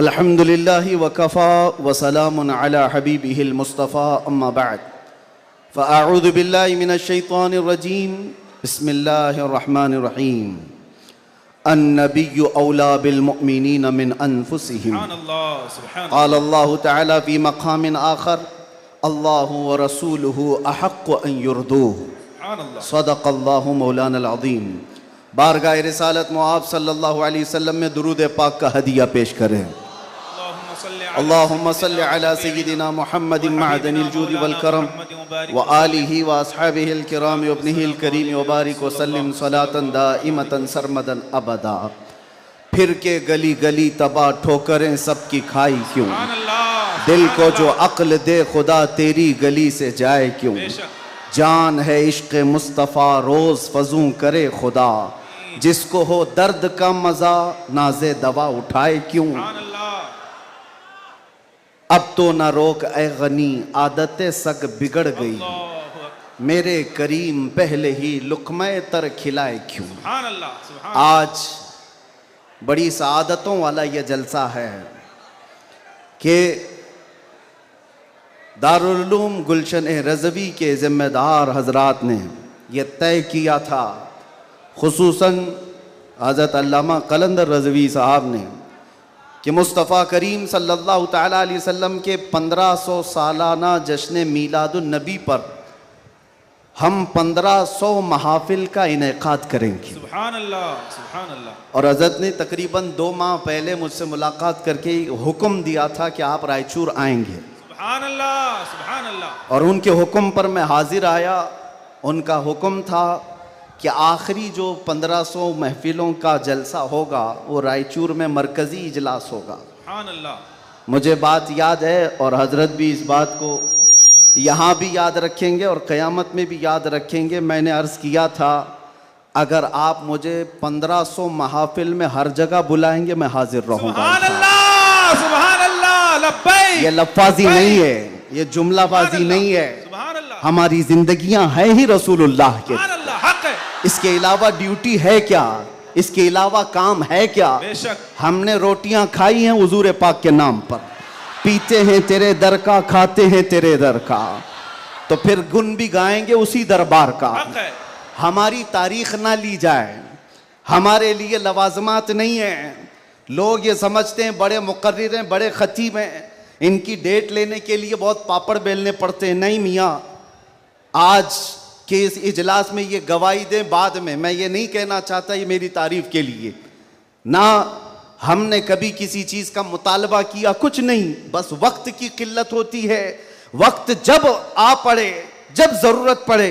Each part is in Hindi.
अल्हम्दुलिल्लाहि वकफ़ा वसलामुन अला हबीबिहिल मुस्तफ़ा अम्मा बाद फ़अऊज़ु बिल्लाहि मिनश शैतानिर रजीम बिस्मिल्लाहिर रहमानिर रहीम अन्नबिय्यु औला बिल मुअमिनीना मिन अनफुसिहिम क़ाल अल्लाहु तआला फ़ी मक़ामिन आख़र अल्लाहु व रसूलुहु अहक़्क़ु अन युरदूहु सदक़ल्लाहु मौलानल अज़ीम। बारगाह रिसालत मुआब सल्लल्लाहु अलैहि वसल्लम में दुरूद पाक का हदिया पेश करें। अल्लाहुम्मा सल्लि अला सय्यिदिना मुहम्मदिन मअदनिल जूदि वल करम व आलिहि व अस्हाबिहिल किराम व इब्निहिल करीम व बारिक व सल्लिम सलातन दाइमतन सरमदन अबदा। फिर के गली गली तबाह ठोकरें सबकी खाई क्यों, दिल को जो अक्ल दे खुदा तेरी गली से जाए क्यों। जान है इश्क़ मुस्तफ़ा रोज़ फजूं करे खुदा, जिसको हो दर्द का मज़ा नाज़े दवा उठाए क्यों। अब तो न रोक ए गनी आदतें सग बिगड़ गई, मेरे करीम पहले ही लुक़्मे तर खिलाए क्यों। आज बड़ी सआदतों वाला यह जलसा है कि दारुल उलूम गुलशन रज़वी के ज़िम्मेदार हज़रात ने यह तय किया था, खुसूसन हज़रत अल्लामा कलंदर रज़वी साहब ने, कि मुस्तफ़ा करीम सल्लल्लाहु तआला अलैहि वसल्लम के 1500 सालाना जश्न मीलादुन नबी पर हम 1500 महाफिल का इनेकाद करेंगे। सुभान अल्लाह, सुभान अल्लाह। और हज़रत ने तकरीबन 2 माह पहले मुझसे मुलाकात करके हुक्म दिया था कि आप रायचूर आएंगे। सुभान अल्लाह, सुभान अल्लाह। और उनके हुक्म पर मैं हाजिर आया। उनका हुक्म था कि आखिरी जो 1500 महफिलों का जलसा होगा वो रायचूर में मरकज़ी इजलास होगा। सुभान अल्लाह। मुझे बात याद है और हज़रत भी इस बात को यहाँ भी याद रखेंगे और क़यामत में भी याद रखेंगे। मैंने अर्ज़ किया था अगर आप मुझे 1500 महाफिल में हर जगह बुलाएंगे मैं हाजिर रहूँगा। सुभान अल्लाह, सुभान अल्लाह, लब्बैक। ये लफ्ज़ी नहीं है, ये जुमलाबाजी नहीं है, हमारी जिंदगियां है ही रसूलुल्लाह के। इसके अलावा ड्यूटी है क्या, इसके अलावा काम है क्या। हमने रोटियां खाई हैं हुजूर पाक के नाम पर, पीते हैं तेरे दर का, खाते हैं तेरे दर का, तो फिर गुन भी गाएंगे उसी दरबार का। हमारी तारीख ना ली जाए, हमारे लिए लवाजमात नहीं है। लोग ये समझते हैं बड़े मुकर्रिर हैं, बड़े खतीब हैं, इनकी डेट लेने के लिए बहुत पापड़ बेलने पड़ते हैं। नहीं मियाँ, आज के इस इजलास में ये गवाही दें बाद में। मैं ये नहीं कहना चाहता ये मेरी तारीफ के लिए, ना हमने कभी किसी चीज़ का मुतालबा किया, कुछ नहीं, बस वक्त की किल्लत होती है। वक्त जब आ पड़े, जब ज़रूरत पड़े,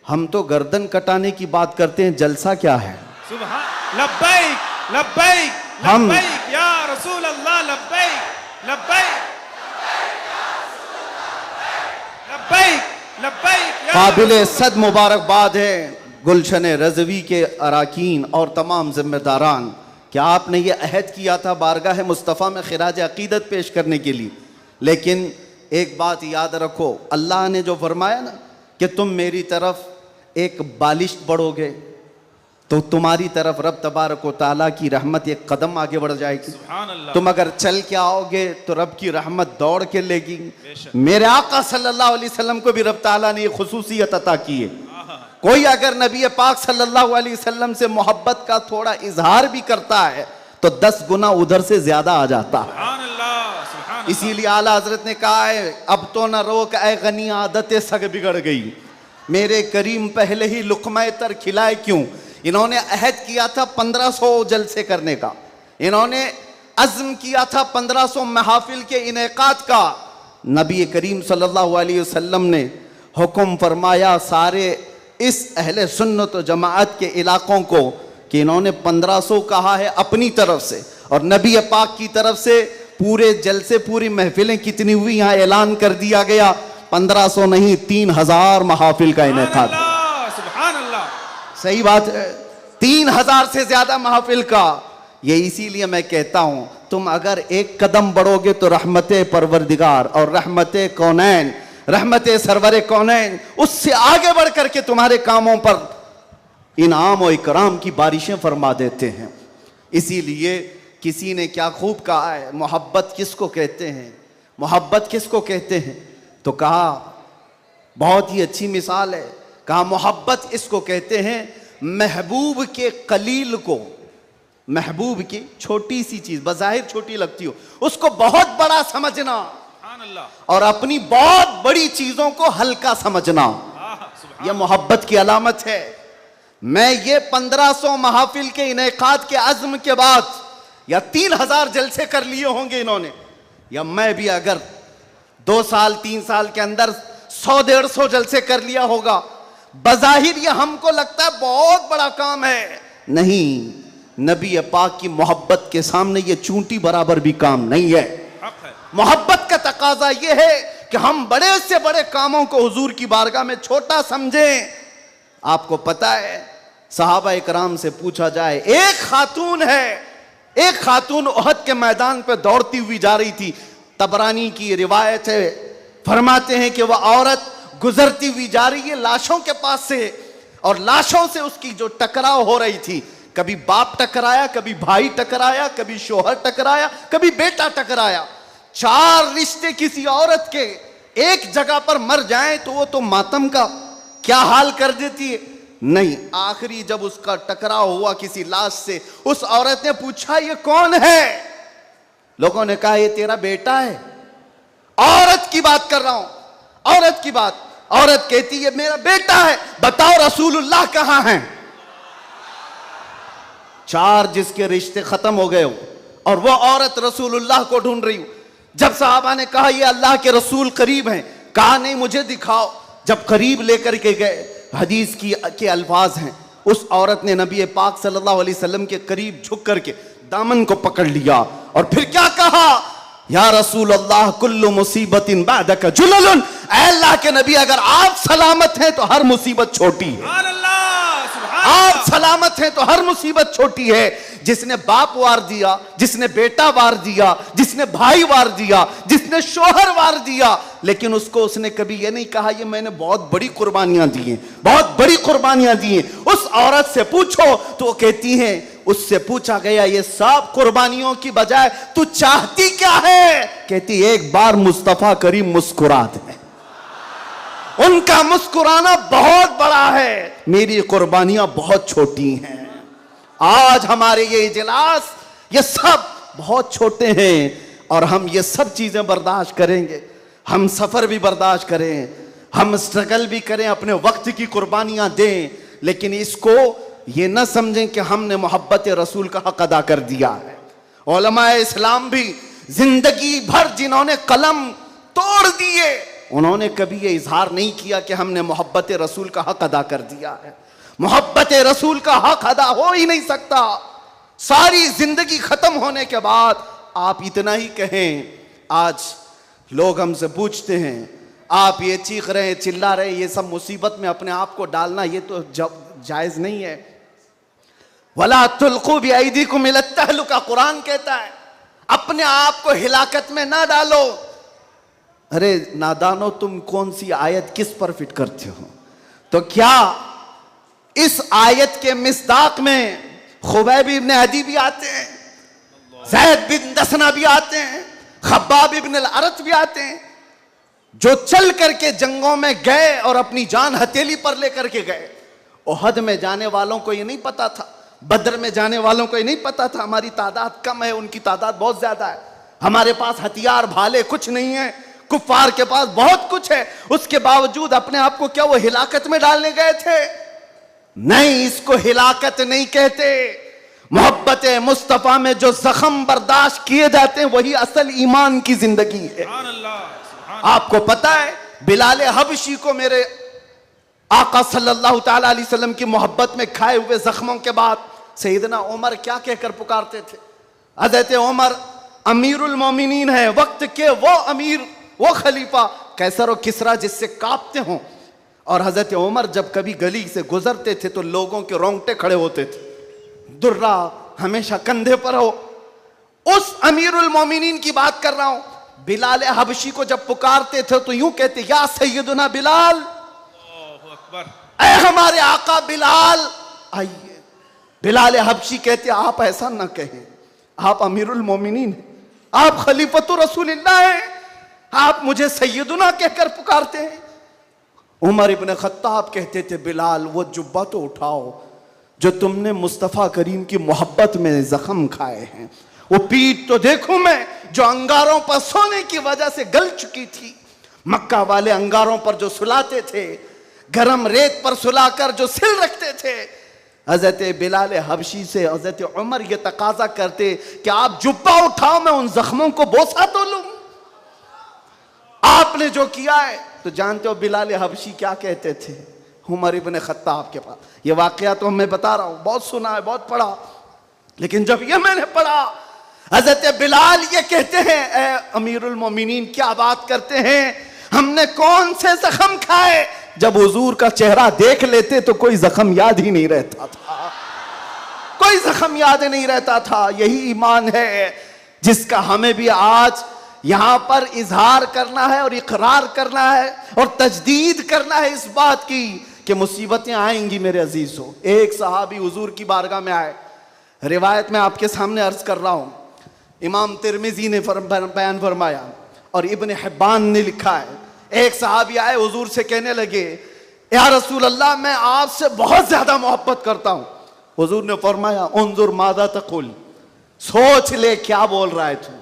हम तो गर्दन कटाने की बात करते हैं, जलसा क्या है। सुभान लब्बैक, लब्बैक, लब्बैक या रसूल अल्लाह, लब्बैक, लब्बैक, लब्बैक, लब्बैक। काबिल सद मुबारकबाद है गुलशन रज़वी के अराकीन और तमाम जिम्मेदारान कि आपने ये अहद किया था बारगाह मुस्तफ़ा में खिराज अक़ीदत पेश करने के लिए। लेकिन एक बात याद रखो, अल्लाह ने जो फरमाया ना कि तुम मेरी तरफ एक बालिश बढ़ोगे तो तुम्हारी तरफ रब तबारक व तआला की रहमत एक कदम आगे बढ़ जाएगी। तुम अगर चल के आओगे तो रब की रहमत दौड़ के लेगी। मेरे आका सल्लल्लाहु अलैहि वसल्लम को भी रब तआला ने ये खुसूसियत अता की है। कोई अगर नबी पाक सल्लल्लाहु अलैहि वसल्लम से मोहब्बत का थोड़ा इजहार भी करता है तो 10 गुना उधर से ज्यादा आ जाता है। इसीलिए आला हजरत ने कहा है अब तो न रोक ए गनी आदतें सग बिगड़ गई, मेरे करीम पहले ही लुक़्मा तर खिलाए क्यों। इन्होंने अहद किया था 1500 जलसे करने का, इन्होंने अज़्म किया था 1500 महफिल के इनेकाद का। नबी करीम सल्लल्लाहु अलैहि वसल्लम ने हुक्म फरमाया सारे इस अहले सुन्नत व जमाअत के इलाकों को कि इन्होंने 1500 कहा है अपनी तरफ से, और नबी पाक की तरफ से पूरे जलसे पूरी महफिलें कितनी हुई यहाँ ऐलान कर दिया गया। 1500 नहीं 3000 महाफिल का इनेकाद। सही बात है, 3000 से ज्यादा महफिल का। ये इसीलिए मैं कहता हूं तुम अगर एक कदम बढ़ोगे तो रहमते परवरदिगार और रहमते कौनैन, रहमते सरवरे कौनैन उससे आगे बढ़ करके तुम्हारे कामों पर इनाम और इकराम की बारिशें फरमा देते हैं। इसीलिए किसी ने क्या खूब कहा है, मोहब्बत किसको कहते हैं, मोहब्बत किसको कहते हैं? तो कहा, बहुत ही अच्छी मिसाल है, कहा मोहब्बत इसको कहते हैं महबूब के कलील को, महबूब की छोटी सी चीज बज़ाहिर छोटी लगती हो उसको बहुत बड़ा समझना और अपनी बहुत बड़ी चीजों को हल्का समझना, यह मोहब्बत की अलामत है। मैं ये 1500 महफिल के इनेकाद के अज़्म के बाद या 3000 जलसे कर लिए होंगे इन्होंने, या मैं भी अगर 2 साल 3 साल के अंदर 100-150 जलसे कर लिया होगा, बज़ाहिर ये हमको लगता है बहुत बड़ा काम है। नहीं, नबी पाक की मोहब्बत के सामने ये चूंटी बराबर भी काम नहीं है। मोहब्बत का तकाजा ये है कि हम बड़े से बड़े कामों को हुजूर की बारगाह में छोटा समझें। आपको पता है, सहाबा इकराम से पूछा जाए, एक खातून उहद के मैदान पर दौड़ती हुई जा रही थी, तबरानी की रिवायत है, फरमाते हैं कि वह औरत गुजरती हुई जा रही है लाशों के पास से, और लाशों से उसकी जो टकराव हो रही थी, कभी बाप टकराया, कभी भाई टकराया, कभी शोहर टकराया, कभी बेटा टकराया। 4 रिश्ते किसी औरत के एक जगह पर मर जाएं तो वो तो मातम का क्या हाल कर देती है। नहीं, आखिरी जब उसका टकराव हुआ किसी लाश से, उस औरत ने पूछा, ये कौन है? लोगों ने कहा, ये तेरा बेटा है। औरत की बात कर रहा हूं, औरत की बात। औरत कहती है, मेरा बेटा है, बताओ रसूलुल्लाह कहां हैं? 4 जिसके रिश्ते खत्म हो गए हो और वो औरत रसूलुल्लाह को ढूंढ रही हो। जब साहबा ने कहा, ये अल्लाह के रसूल करीब हैं, कहा नहीं मुझे दिखाओ। जब करीब लेकर के गए, हदीस के अल्फाज हैं, उस औरत ने नबी पाक सल्लल्लाहु अलैहि वसल्लम के करीब झुक करके दामन को पकड़ लिया और फिर क्या कहा, या रसूल अल्लाह कुल्लु मुसीबतिन बादका जुललुन, ऐ अल्लाह के नबी अगर आप सलामत हैं तो हर मुसीबत छोटी है। आप सलामत हैं तो हर मुसीबत छोटी है। जिसने बाप वार दिया, जिसने बेटा वार दिया, जिसने भाई वार दिया, जिसने शोहर वार दिया, लेकिन उसको उसने कभी ये नहीं कहा ये मैंने बहुत बड़ी कुर्बानियां दी हैं, बहुत बड़ी कुर्बानियां दी हैं। उस औरत से पूछो तो वो कहती हैं, उससे पूछा गया ये सब कुर्बानियों की बजाय तू चाहती क्या है? कहती एक बार मुस्तफा करीम मुस्कुरा दे। उनका मुस्कुराना बहुत बड़ा है, मेरी कुर्बानियां बहुत छोटी हैं। आज हमारे ये इजलास ये सब बहुत छोटे हैं और हम ये सब चीजें बर्दाश्त करेंगे। हम सफर भी बर्दाश्त करें, हम स्ट्रगल भी करें, अपने वक्त की कुर्बानियां दें, लेकिन इसको ये न समझें कि हमने मोहब्बत रसूल का हक अदा कर दिया है। उलमाए इस्लाम भी जिंदगी भर जिन्होंने कलम तोड़ दिए, उन्होंने कभी ये इजहार नहीं किया कि हमने मोहब्बत रसूल का हक अदा कर दिया है। मोहब्बत रसूल का हक अदा हो ही नहीं सकता। सारी जिंदगी खत्म होने के बाद आप इतना ही कहें। आज लोग हमसे पूछते हैं, आप ये चीख रहे चिल्ला रहे, ये सब मुसीबत में अपने आप को डालना ये तो जायज नहीं है। वला तुल्कू बिअयदीकुम इला तहलुका, कुरान कहता है अपने आप को हिलाकत में ना डालो। अरे नादानो, तुम कौन सी आयत किस पर फिट करते हो? तो क्या इस आयत के मिस्दाक में खुबैब इब्न अदी भी आते हैं, ज़ैद बिन दसना भी आते हैं, खब्बाब इब्न अल-अरत भी आते हैं, जो चल करके जंगों में गए और अपनी जान हथेली पर लेकर के गए। उहद में जाने वालों को ये नहीं पता था, बदर में जाने वालों को ये नहीं पता था हमारी तादाद कम है, उनकी तादाद बहुत ज्यादा है, हमारे पास हथियार भाले कुछ नहीं है, कुफ्फार के पास बहुत कुछ है। उसके बावजूद अपने आप को क्या वो हिलाकत में डालने गए थे? नहीं, इसको हिलाकत नहीं कहते। मोहब्बत मुस्तफा में जो जख्म बर्दाश्त किए जाते हैं वही असल ईमान की जिंदगी है। आपको पता है बिलाल हबशी को मेरे आका सल्लल्लाहु ताला अलैहि वसल्लम की मोहब्बत में खाए हुए जख्मों के बाद सैयदना उमर क्या कहकर पुकारते थे? हज़रत उमर अमीरुल मोमिनीन है, वक्त के वो अमीर, वो खलीफा, कैसर और किसरा जिससे कांपते हों। और हजरत उमर जब कभी गली से गुजरते थे तो लोगों के रोंगटे खड़े होते थे, दुर्रा हमेशा कंधे पर हो। उस अमीरुल मोमिनीन की बात कर रहा हूं। बिलाल हबशी को जब पुकारते थे तो यूं कहते, या सैयदना बिलाल, ऐ हमारे आका बिलाल आइए। बिलाल हबशी कहते, आप ऐसा ना कहें, आप अमीरुल मोमिनीन हैं, आप खलीफतुर रसूलिल्लाह हैं, आप मुझे सैयदुना कहकर पुकारते हैं। उमर इब्न खत्ताब कहते थे, बिलाल वो जुब्बा तो उठाओ जो तुमने मुस्तफ़ा करीम की मोहब्बत में जख्म खाए हैं, वो पीठ तो देखूं मैं जो अंगारों पर सोने की वजह से गल चुकी थी। मक्का वाले अंगारों पर जो सुलाते थे, गरम रेत पर सुलाकर जो सिल रखते थे। हजरत बिलाल हबशी से हजरत उमर ये तकाजा करते कि आप जुब्बा उठाओ, मैं उन जख्मों को बोसा तो लूं। आपने जो किया है, तो जानते हो बिलाल हबशी क्या कहते थे उमर इब्न खत्ताब के पास। ये वाकया तो मैं बता रहा हूं, बहुत सुना है, बहुत पढ़ा, लेकिन जब ये मैंने पढ़ा, हजरत बिलाल ये कहते हैं, ए अमीरुल मोमिनीन क्या बात करते हैं, हमने कौन से जख्म खाए। जब हुजूर का चेहरा देख लेते तो कोई जख्म याद ही नहीं रहता था, कोई जख्म याद नहीं रहता था। यही ईमान है जिसका हमें भी आज यहां पर इजहार करना है और इकरार करना है और तजदीद करना है इस बात की कि मुसीबतें आएंगी मेरे अजीजों। एक सहाबी हुजूर की बारगाह में आए, रिवायत में आपके सामने अर्ज कर रहा हूं, इमाम तिरमिजी ने बयान फरमाया और इब्न हिब्बान ने लिखा है। एक सहाबी आए, हुजूर से कहने लगे, या रसूल अल्लाह मैं आपसे बहुत ज्यादा मोहब्बत करता हूं। हुजूर ने फरमाया, उन्जुर मादा तकुल, सोच ले क्या बोल रहा है तू,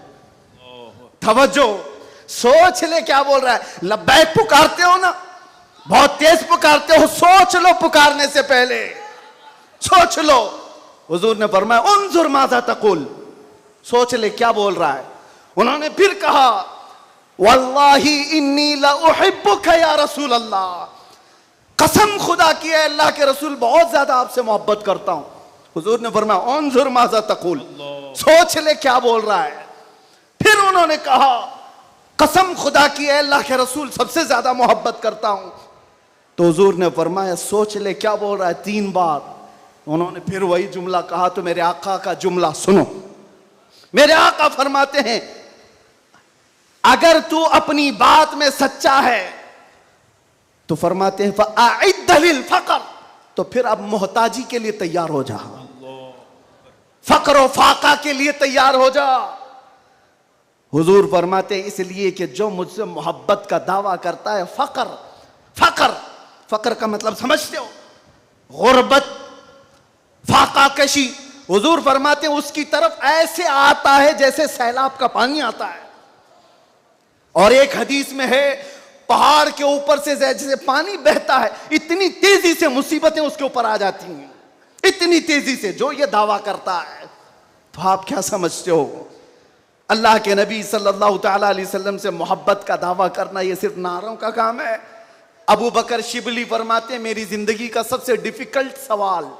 तवज्जो, सोच ले क्या बोल रहा है। लब्बैक पुकारते हो ना, बहुत तेज पुकारते हो, सोच लो पुकारने से पहले, सोच लो। हुजूर ने फरमाया, उन्जुर मादा तकुल, सोच ले क्या बोल रहा है। उन्होंने फिर कहा, वल्लाही इन्नी ला उहिब्बुका या रसूल अल्लाह, कसम खुदा की है अल्लाह के रसूल बहुत ज्यादा आपसे मोहब्बत करता हूं। हुजूर ने फरमाया, उन्जुर माज़ा तकुल, सोच ले क्या बोल रहा है। फिर उन्होंने कहा, कसम खुदा की है अल्लाह के रसूल सबसे ज्यादा मोहब्बत करता हूं। तो हुजूर ने फरमाया, सोच ले क्या बोल रहा है, 3 बार। उन्होंने फिर वही जुमला कहा। तो मेरे आका का जुमला सुनो, मेरे आका फरमाते हैं, अगर तू अपनी बात में सच्चा है तो फरमाते हैं फ़अइद्द लिल फ़क़र, तो फिर अब मोहताजी के लिए तैयार हो जा, फकर और फाका के लिए तैयार हो जा। हुजूर फरमाते हैं इसलिए कि जो मुझसे मोहब्बत का दावा करता है, फकर, फकर, फकर का मतलब समझते हो, गुर्बत, फाका कशी। हुजूर फरमाते हैं उसकी तरफ ऐसे आता है जैसे सैलाब का पानी आता है। और एक हदीस में है, पहाड़ के ऊपर से जैसे पानी बहता है, इतनी तेजी से मुसीबतें उसके ऊपर आ जाती हैं, इतनी तेजी से, जो ये दावा करता है। तो आप क्या समझते हो, अल्लाह के नबी सल्लल्लाहु तआला अलैहि वसल्लम से मोहब्बत का दावा करना ये सिर्फ नारों का काम है। अबू बकर शिबली फरमाते हैं, मेरी जिंदगी का सबसे डिफिकल्ट सवाल,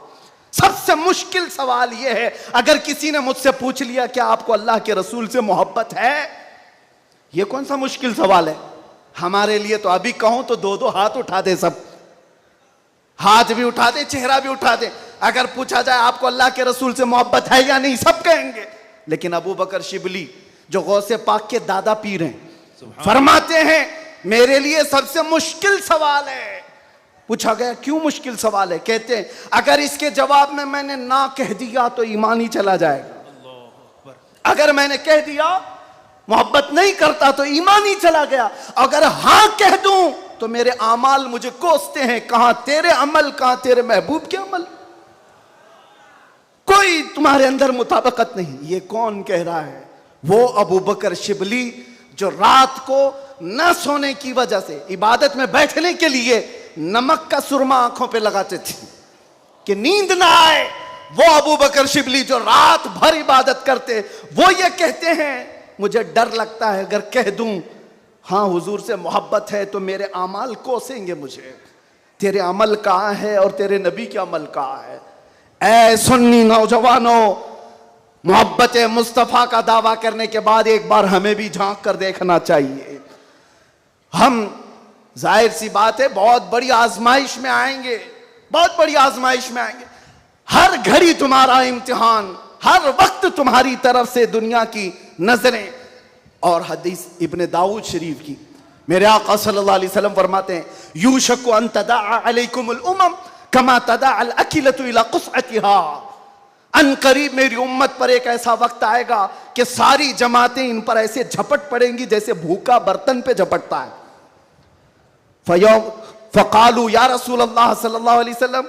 सबसे मुश्किल सवाल यह है, अगर किसी ने मुझसे पूछ लिया क्या आपको अल्लाह के रसूल से मोहब्बत है, यह कौन सा मुश्किल सवाल है हमारे लिए। तो अभी कहूं तो 2-2 हाथ उठा दे, सब हाथ भी उठा दे, चेहरा भी उठा दे। अगर पूछा जाए आपको अल्लाह के रसूल से मोहब्बत है या नहीं, सब कहेंगे। लेकिन अबू बकर शिबली जो गौसे पाक के दादा पीर हैं, फरमाते हैं मेरे लिए सबसे मुश्किल सवाल है। पूछा गया क्यों मुश्किल सवाल है, कहते हैं अगर इसके जवाब में मैंने ना कह दिया तो ईमान ही चला जाएगा, अगर मैंने कह दिया मोहब्बत नहीं करता तो ईमान ही चला गया, अगर हां कह दूं तो मेरे अमाल मुझे कोसते हैं, कहां तेरे अमल, कहां तेरे महबूब के अमल, कोई तुम्हारे अंदर मुताबिकत नहीं। ये कौन कह रहा है, वो अबू बकर शिबली जो रात को न सोने की वजह से इबादत में बैठने के लिए नमक का सुरमा आंखों पे लगाते थे कि नींद ना आए। वो अबू बकर शिबली जो रात भर इबादत करते, वो ये कहते हैं मुझे डर लगता है अगर कह दूं हां हुजूर से मोहब्बत है तो मेरे अमाल कोसेंगे मुझे, तेरे अमल कहां है और तेरे नबी के अमल कहां है। ऐ सुन्नी नौजवानों, मोहब्बत मुस्तफ़ा का दावा करने के बाद एक बार हमें भी झांक कर देखना चाहिए। हम जाहिर सी बात है बहुत बड़ी आजमाइश में आएंगे, बहुत बड़ी आजमाइश में आएंगे। हर घड़ी तुम्हारा इम्तिहान, हर वक्त तुम्हारी तरफ से दुनिया की नजरें। और हदीस इब्ने दाऊद शरीफ की, मेरे आका सल्लल्लाहु अलैहि वसल्लम फरमाते हैं यूशकु अन तदअ अलैकुमुल उमम कमा तदअ अल अकिलतु इला कुसअतिहा। अनकरीब मेरी उम्मत पर एक ऐसा वक्त आएगा कि सारी जमातें इन पर ऐसे झपट पड़ेंगी जैसे भूखा बर्तन पे झपटता है। फ़क़ालू या रसूल अल्लाह सल्लल्लाहु अलैहि वसल्लम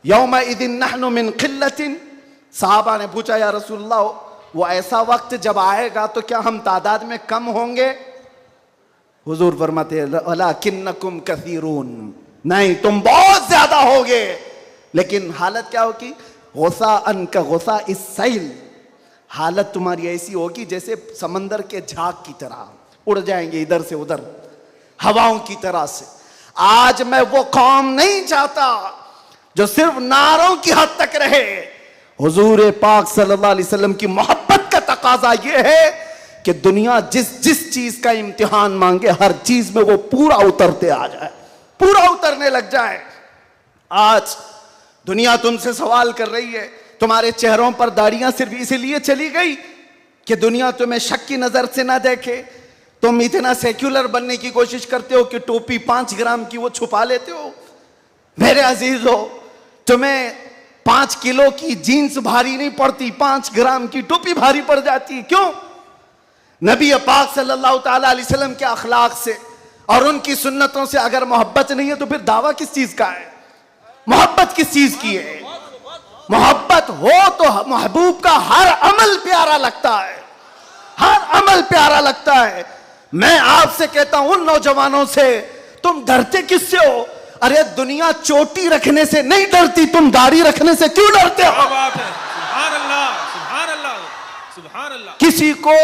यौमइज़िन नहनु मिन क़िल्लतिन। साहबा ने पूछा, या रसूल अल्लाह, वो ऐसा वक्त जब आएगा तो क्या हम तादाद में कम होंगे? हुजूर फरमाते वलाकिन्नकुम कसीरून, नहीं तुम बहुत ज्यादा होगे, लेकिन हालत क्या होगी? गुस्सा अन का गुस्सा इस सैल, हालत तुम्हारी ऐसी होगी जैसे समंदर के झाग की तरह, उड़ जाएंगे इधर से उधर हवाओं की तरह से। आज मैं वो कौम नहीं चाहता जो सिर्फ नारों की हद तक रहे। हुजूर पाक सल्लल्लाहु अलैहि वसल्लम की मोहब्बत का तकाजा यह है कि दुनिया जिस जिस चीज का इम्तिहान मांगे हर चीज में वो पूरा उतरते आ जाए, पूरा उतरने लग जाए। आज दुनिया तुमसे सवाल कर रही है, तुम्हारे चेहरों पर दाढ़ियां सिर्फ इसलिए चली गई कि दुनिया तुम्हें शक की नजर से ना देखे। तुम इतना सेक्युलर बनने की कोशिश करते हो कि टोपी 5 ग्राम की वो छुपा लेते हो। मेरे अजीजों, तुम्हें 5 किलो की जीन्स भारी नहीं पड़ती, 5 ग्राम की टोपी भारी पड़ जाती है। क्यों? नबी पाक सल्लल्लाहु ताला अलैहि वसल्लम के अखलाक से और उनकी सुन्नतों से अगर मोहब्बत नहीं है तो फिर दावा किस चीज का है? मोहब्बत किस चीज की है? मोहब्बत हो तो महबूब का हर अमल प्यारा लगता है, हर अमल प्यारा लगता है। मैं आपसे कहता हूं उन नौजवानों से, तुम डरते किससे हो? अरे दुनिया चोटी रखने से नहीं डरती, तुम दाढ़ी रखने से क्यों डरते हो? बात है। सुभान अल्लाह, सुभान अल्लाह, सुभान अल्लाह। किसी को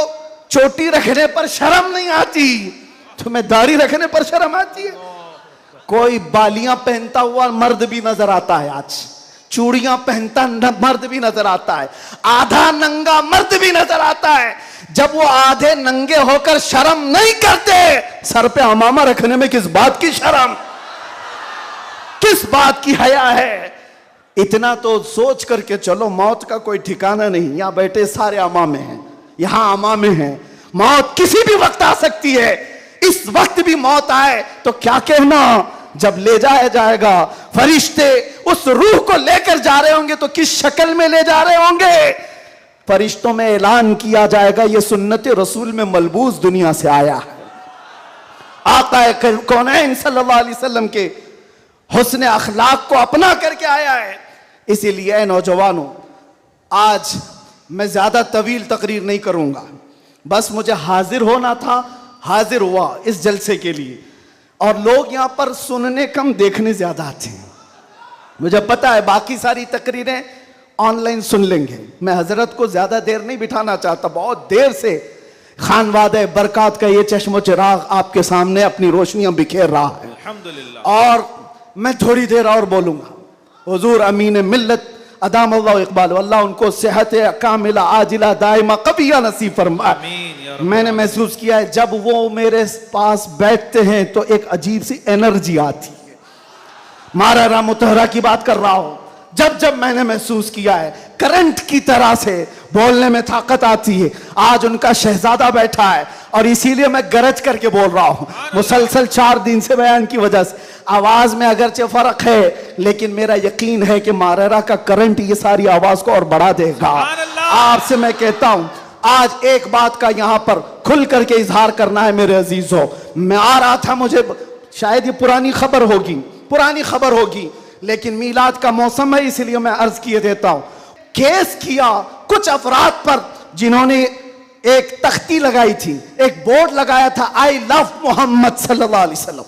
चोटी रखने पर शर्म नहीं आती, तुम्हें दाढ़ी रखने पर शर्म आती है। कोई बालियां पहनता हुआ मर्द भी नजर आता है, आज चूड़ियां पहनता मर्द भी नजर आता है, आधा नंगा मर्द भी नजर आता है। जब वो आधे नंगे होकर शर्म नहीं करते, सर पे अमामा रखने में किस बात की शर्म, किस बात की हया है? इतना तो सोच करके चलो, मौत का कोई ठिकाना नहीं। यहां बैठे सारे अमामे हैं, यहां अमामे हैं, मौत किसी भी वक्त आ सकती है। इस वक्त भी मौत आए तो क्या कहना, जब ले जाया जाएगा फरिश्ते उस रूह को लेकर जा रहे होंगे तो किस शक्ल में ले जा रहे होंगे? फरिश्तों में ऐलान किया जाएगा, यह सुन्नत रसूल में मलबूस दुनिया से आया है। आका कौनैन सल्लल्लाहु अलैहि वसल्लम के हुस्न अखलाक को अपना करके आया है। इसीलिए नौजवानों, आज मैं ज्यादा तवील तकरीर नहीं करूंगा, बस मुझे हाजिर होना था, हाजिर हुआ इस जलसे के लिए। और लोग यहां पर सुनने कम, देखने ज्यादा आते हैं। मुझे पता है बाकी सारी तकरीरें ऑनलाइन सुन लेंगे। मैं हजरत को ज्यादा देर नहीं बिठाना चाहता, बहुत देर से खानवादे बरकात का ये चश्मो चिराग आपके सामने अपनी रोशनियां बिखेर रहा है, अल्हम्दुलिल्लाह। और मैं थोड़ी देर और बोलूंगा। हुजूर अमीन मिल्लत अदाम अल्लाह इकबाल, अल्लाह उनको सेहत कामिला आजिला दाइमा कबिया नसीब फरमाए। मैंने महसूस किया है जब वो मेरे पास बैठते हैं तो एक अजीब सी एनर्जी आती है। मारा मुतहरा की बात कर रहा हूं, जब जब मैंने महसूस किया है करंट की तरह से बोलने में ताकत आती है। आज उनका शहजादा बैठा है और इसीलिए मैं गरज करके बोल रहा हूं। मुसलसल 4 दिन से बयान की वजह से आवाज में अगरचे फर्क है, लेकिन मेरा यकीन है कि मारेरा का करंट ये सारी आवाज को और बढ़ा देगा। आपसे मैं कहता हूं, आज एक बात का यहां पर खुल करके इजहार करना है मेरे अजीजों। मैं आ रहा था, मुझे शायद ये पुरानी खबर होगी, लेकिन मीलाद का मौसम है इसलिए मैं अर्ज किए देता हूं। केस किया कुछ अफराद पर जिन्होंने एक तख्ती लगाई थी, एक बोर्ड लगाया था, आई लव मोहम्मद सल्लल्लाहु अलैहि वसल्लम,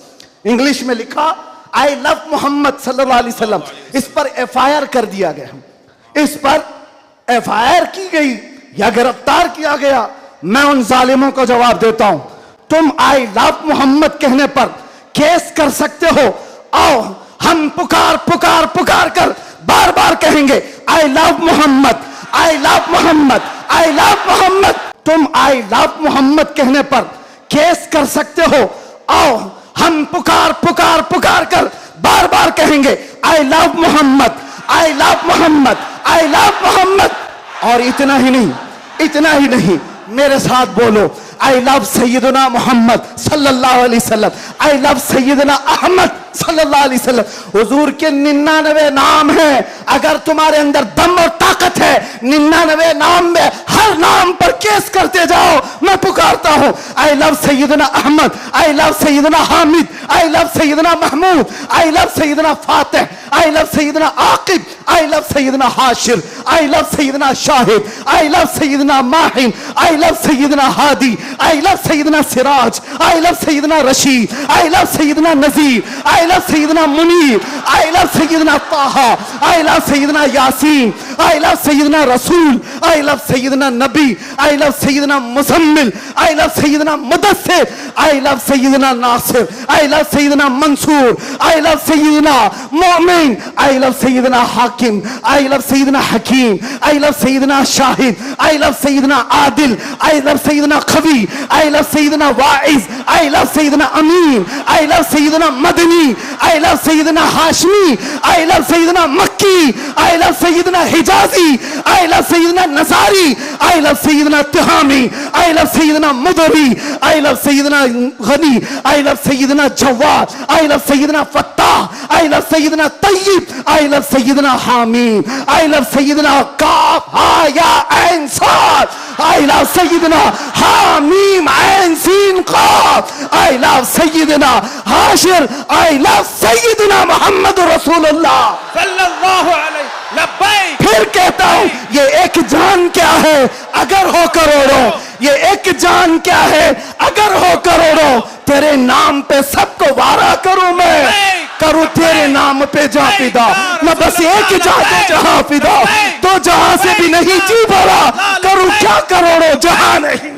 इंग्लिश में लिखा आई लव मोहम्मद सल्लल्लाहु अलैहि वसल्लम। इस पर FIR कर दिया गया, इस पर FIR की गई या गिरफ्तार किया गया। मैं उन जालिमों को जवाब देता हूं, तुम आई लव मोहम्मद कहने पर केस कर सकते हो। आओ हम पुकार कर बार बार कहेंगे I love Mohammed, I love Mohammed, I love Mohammed. तुम आई लव मोहम्मद कहने पर केस कर सकते हो। आओ हम पुकार कर बार बार कहेंगे I love Mohammed, I love Mohammed, I love Mohammed. और इतना ही नहीं, मेरे साथ बोलो, आई लव सैयदना मोहम्मद सल्लल्लाहु अलैहि वसल्लम, आई लव सैयदना अहमद सल्लल्लाहु अलैहि वसल्लम। हुजूर के 99 नाम हैं। अगर तुम्हारे अंदर दम और ताकत है, 99 नाम में हर नाम पर केस करते जाओ। मैं पुकारता हूं, I love Sayyidna Ahmad, I love Sayyidna Hamid, I love Sayyidna Mahmud, I love Sayyidna Fatih, I love Sayyidna Aqib, I love Syedna Hashir, I love Syedna Shahid, I love Sayyidna Mahin, I love Sayyidna Hadi, I love Sayyidna Siraj, I love Sayyidna Rashid, I love Sayyidna Nazir, I love Sayyidna Munir, I love Sayyidna Taha, I love Sayyidna Yasin, I love Sayyidna Rasool, I love सैयदना नबी, आई लव सैयदना मुजम्मिल, आई लव सैयदना मुदस्सिर, आई लव सैयदना नासिर, आई लव सैयदना मंसूर, आई लव सैयदना मोमिन, आई लव सैयदना हाकिम, आई लव सैयदना हकीम, I love Syedna Shahid, I love सैयदना आदिल, आई लव सैयदना खवी, आई लव सैयदना वाइज, आई लव सैयदना अमीन, आई लव सैयदना मदनी, आई लव सैयदना हाशमी, आई लव सैयदना मक्की, आई लव सैयदना हिजाजी, आई लव सैयदना नसारी, आई लव सैयदना तिहामी, आई लव सैयदना मुदरी, आई लव सैयदना गनी, आई लव सैयदना जवाद, आई लव सैयदना फत्ताह, आई लव सैयदना तय्यब, आई लव सैयदना हामीम, आई लव सैयदना काफ हा या ऐन साद, आई लव सैयदना हामीम ऐन सीन काफ, I love Syedna Hashir, I love सैयदना मोहम्मद रसूलुल्लाह सल्लल्लाहु अलैहि लब्बैक। फिर कहता हूं, ये एक जान क्या है अगर हो करोड़ों, ये एक जान क्या है अगर हो करोड़ों, तेरे नाम पे सबको वारा करूं मैं, करूं तेरे नाम पे जा फिदा, मैं बस एक जा दो जहां फिदा, तो जहां से भी नहीं जी भरा, करूं क्या करोड़ों जहां नहीं।